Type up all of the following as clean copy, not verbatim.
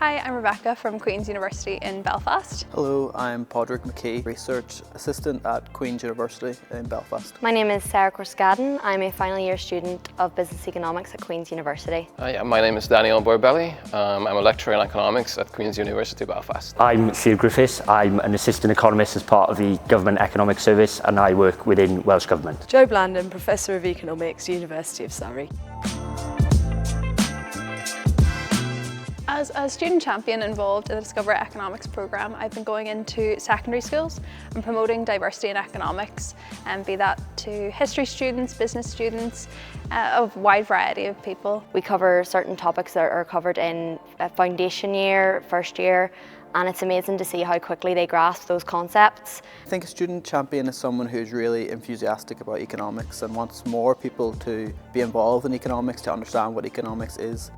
Hi, I'm Rebecca from Queen's University in Belfast. Hello, I'm Padraig McKee, Research Assistant at Queen's University in Belfast. My name is Sarah Corscaden. I'm a final year student of Business Economics at Queen's University. My name is Daniel Borbelli. I'm a lecturer in economics at Queen's University Belfast. I'm Theo Griffiths. I'm an assistant economist as part of the Government Economic Service and I work within Welsh Government. Jo Blandon, Professor of Economics, University of Surrey. As a student champion involved in the Discover Economics programme, I've been going into secondary schools and promoting diversity in economics, and be that to history students, business students, a wide variety of people. We cover certain topics that are covered in foundation year, first year, and it's amazing to see how quickly they grasp those concepts. I think a student champion is someone who's really enthusiastic about economics and wants more people to be involved in economics, to understand what economics is.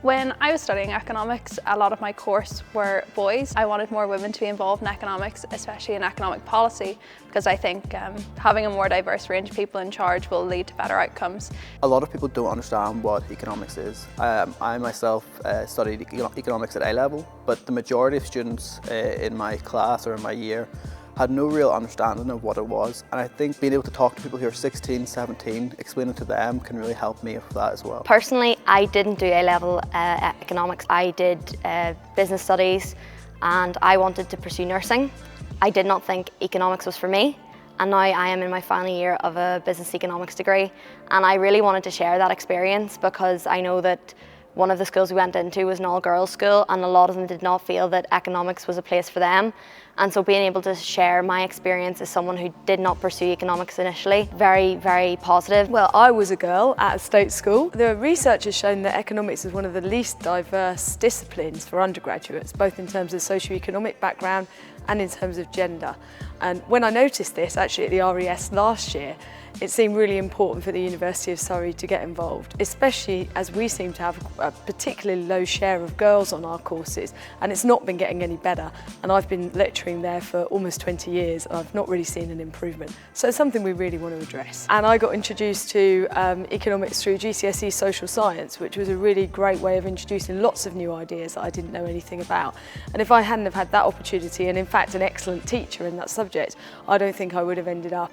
When I was studying economics, a lot of my course were boys. I wanted more women to be involved in economics, especially in economic policy, because I think having a more diverse range of people in charge will lead to better outcomes. A lot of people don't understand what economics is. I myself studied economics at A-level, but the majority of students in my class or in my year had no real understanding of what it was, and I think being able to talk to people who are 16, 17, explain it to them can really help me with that as well. Personally, I didn't do A-level economics. I did business studies and I wanted to pursue nursing. I did not think economics was for me, and now I am in my final year of a business economics degree, and I really wanted to share that experience because I know that one of the schools we went into was an all-girls school and a lot of them did not feel that economics was a place for them. And so being able to share my experience as someone who did not pursue economics initially, very, very positive. Well, I was a girl at a state school. The research has shown that economics is one of the least diverse disciplines for undergraduates, both in terms of socioeconomic background and in terms of gender. And when I noticed this actually at the RES last year, it seemed really important for the University of Surrey to get involved, especially as we seem to have a particularly low share of girls on our courses, and it's not been getting any better. And I've been lecturing there for almost 20 years and I've not really seen an improvement. So it's something we really want to address. And I got introduced to economics through GCSE social science, which was a really great way of introducing lots of new ideas that I didn't know anything about. And if I hadn't have had that opportunity, and in fact an excellent teacher in that subject, I don't think I would have ended up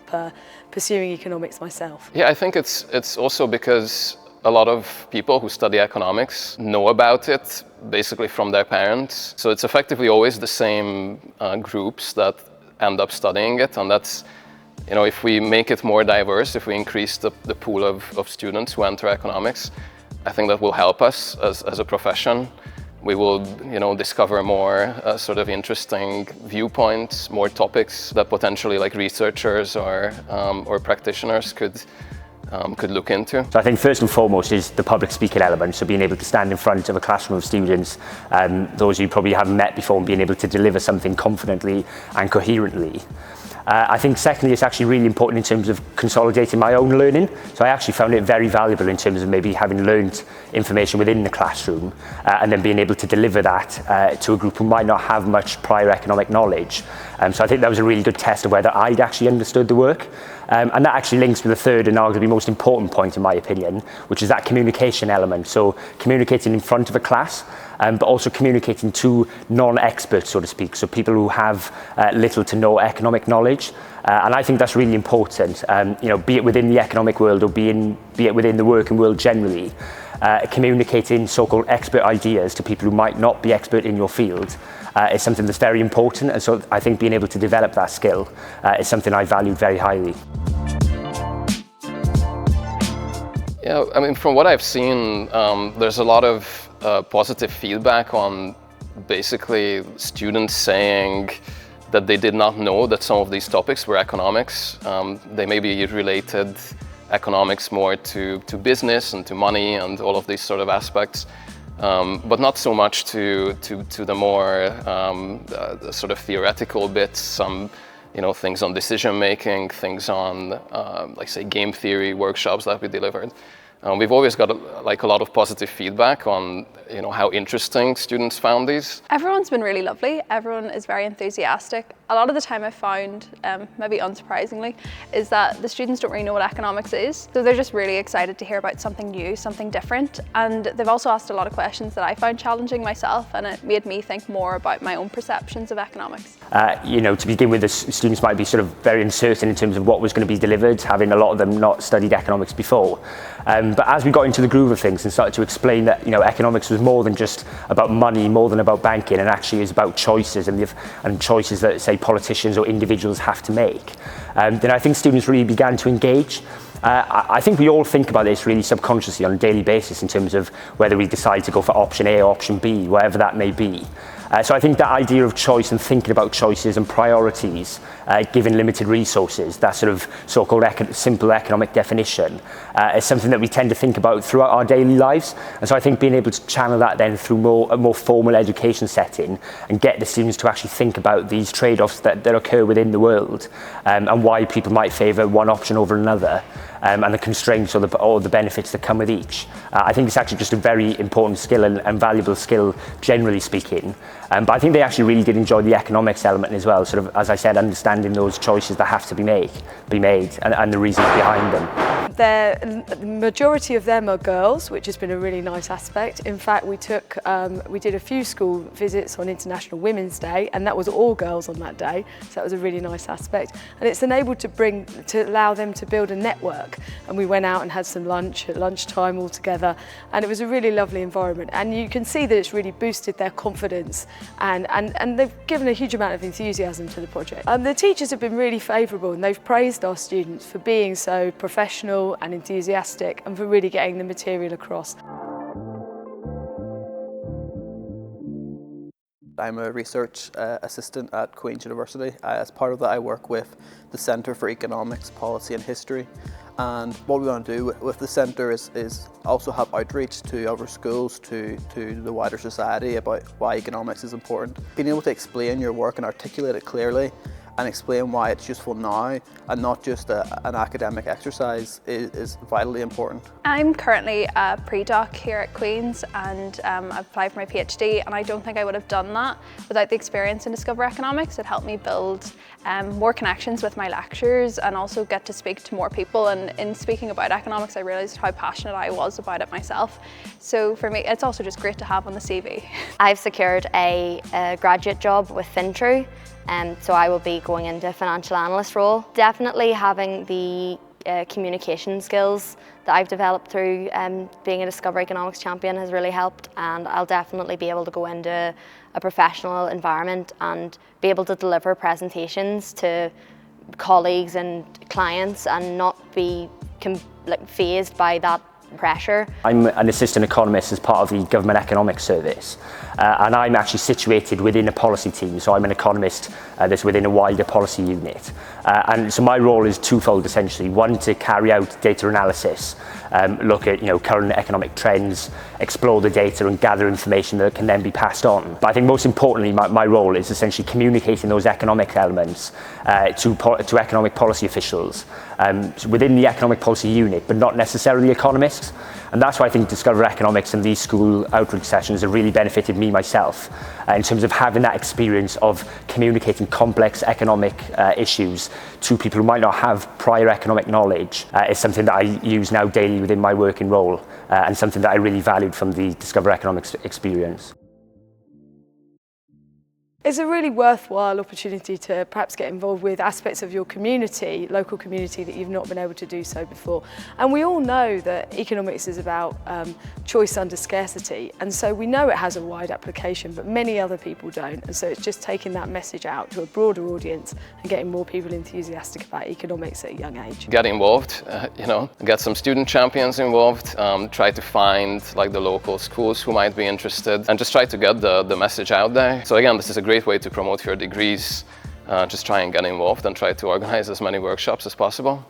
pursuing economics myself. Yeah, I think it's also because a lot of people who study economics know about it basically from their parents. So it's effectively always the same groups that end up studying it, and that's, you know, if we make it more diverse, if we increase the pool of students who enter economics, I think that will help us as a profession. We will, you know, discover more sort of interesting viewpoints, more topics that potentially like researchers or practitioners could look into. So I think first and foremost is the public speaking element, so being able to stand in front of a classroom of students, those you probably haven't met before, and being able to deliver something confidently and coherently. I think secondly, it's actually really important in terms of consolidating my own learning. So I actually found it very valuable in terms of maybe having learned information within the classroom and then being able to deliver that to a group who might not have much prior economic knowledge. So I think that was a really good test of whether I'd actually understood the work. And that actually links with the third and arguably most important point in my opinion, which is that communication element. So communicating in front of a class, but also communicating to non-experts, so to speak, so people who have little to no economic knowledge. And I think that's really important, you know, be it within the economic world or be it within the working world generally. Communicating so-called expert ideas to people who might not be expert in your field is something that's very important, and so I think being able to develop that skill is something I value very highly. Yeah, I mean, from what I've seen, there's a lot of positive feedback on basically students saying that they did not know that some of these topics were economics. They maybe related economics more to business and to money and all of these sort of aspects, but not so much to the more sort of theoretical bits, some, you know, things on decision making, things on like say game theory workshops that we delivered. We've always got a lot of positive feedback on, you know, how interesting students found these. Everyone's been really lovely. Everyone is very enthusiastic. A lot of the time I've found, maybe unsurprisingly, is that the students don't really know what economics is. So they're just really excited to hear about something new, something different. And they've also asked a lot of questions that I found challenging myself, and it made me think more about my own perceptions of economics. To begin with, the students might be sort of very uncertain in terms of what was going to be delivered, having a lot of them not studied economics before. But as we got into the groove of things and started to explain that economics was more than just about money, more than about banking, and actually is about choices and choices that, say, politicians or individuals have to make, then I think students really began to engage. I think we all think about this really subconsciously on a daily basis in terms of whether we decide to go for option A or option B, whatever that may be. So I think that idea of choice and thinking about choices and priorities, given limited resources, that sort of so-called simple economic definition, is something that we tend to think about throughout our daily lives. And so I think being able to channel that then through a more formal education setting and get the students to actually think about these trade-offs that occur within the world, and why people might favour one option over another, and the constraints or the benefits that come with each. I think it's actually just a very important skill and valuable skill, generally speaking. But I think they actually really did enjoy the economics element as well, sort of, as I said, understanding those choices that have to be made and the reasons behind them. The majority of them are girls, which has been a really nice aspect. In fact, we did a few school visits on International Women's Day, and that was all girls on that day, so that was a really nice aspect. And it's enabled to allow them to build a network. And we went out and had some lunch at lunchtime all together, and it was a really lovely environment. And you can see that it's really boosted their confidence, and they've given a huge amount of enthusiasm to the project. The teachers have been really favourable, and they've praised our students for being so professional and enthusiastic and for really getting the material across. I'm a research assistant at Queen's University. As part of that, I work with the Centre for Economics, Policy and History. And what we want to do with the centre is also have outreach to other schools, to the wider society about why economics is important. Being able to explain your work and articulate it clearly and explain why it's useful now and not just an academic exercise is vitally important. I'm currently a pre-doc here at Queen's, and I've applied for my PhD, and I don't think I would have done that without the experience in Discover Economics. It helped me build more connections with my lecturers and also get to speak to more people, and in speaking about economics I realised how passionate I was about it myself. So for me it's also just great to have on the CV. I've secured a graduate job with Fintru, so I will be going into a financial analyst role. Definitely having the communication skills that I've developed through being a Discover Economics champion has really helped, and I'll definitely be able to go into a professional environment and be able to deliver presentations to colleagues and clients and not be fazed by that pressure. I'm an assistant economist as part of the Government Economics Service, and I'm actually situated within a policy team, so I'm an economist that's within a wider policy unit. And so my role is twofold essentially. One, to carry out data analysis, look at current economic trends, explore the data and gather information that can then be passed on. But I think most importantly my role is essentially communicating those economic elements to economic policy officials within the economic policy unit, but not necessarily economists. And that's why I think Discover Economics and these school outreach sessions have really benefited me myself in terms of having that experience of communicating complex economic issues to people who might not have prior economic knowledge. Is something that I use now daily within my working role, and something that I really valued from the Discover Economics experience. It's a really worthwhile opportunity to perhaps get involved with aspects of your community, local community, that you've not been able to do so before. And we all know that economics is about choice under scarcity, and so we know it has a wide application, but many other people don't. And so it's just taking that message out to a broader audience and getting more people enthusiastic about economics at a young age. Get involved, get some student champions involved, try to find the local schools who might be interested, and just try to get the message out there. So again, this is a great way to promote your degrees. Just try and get involved and try to organize as many workshops as possible.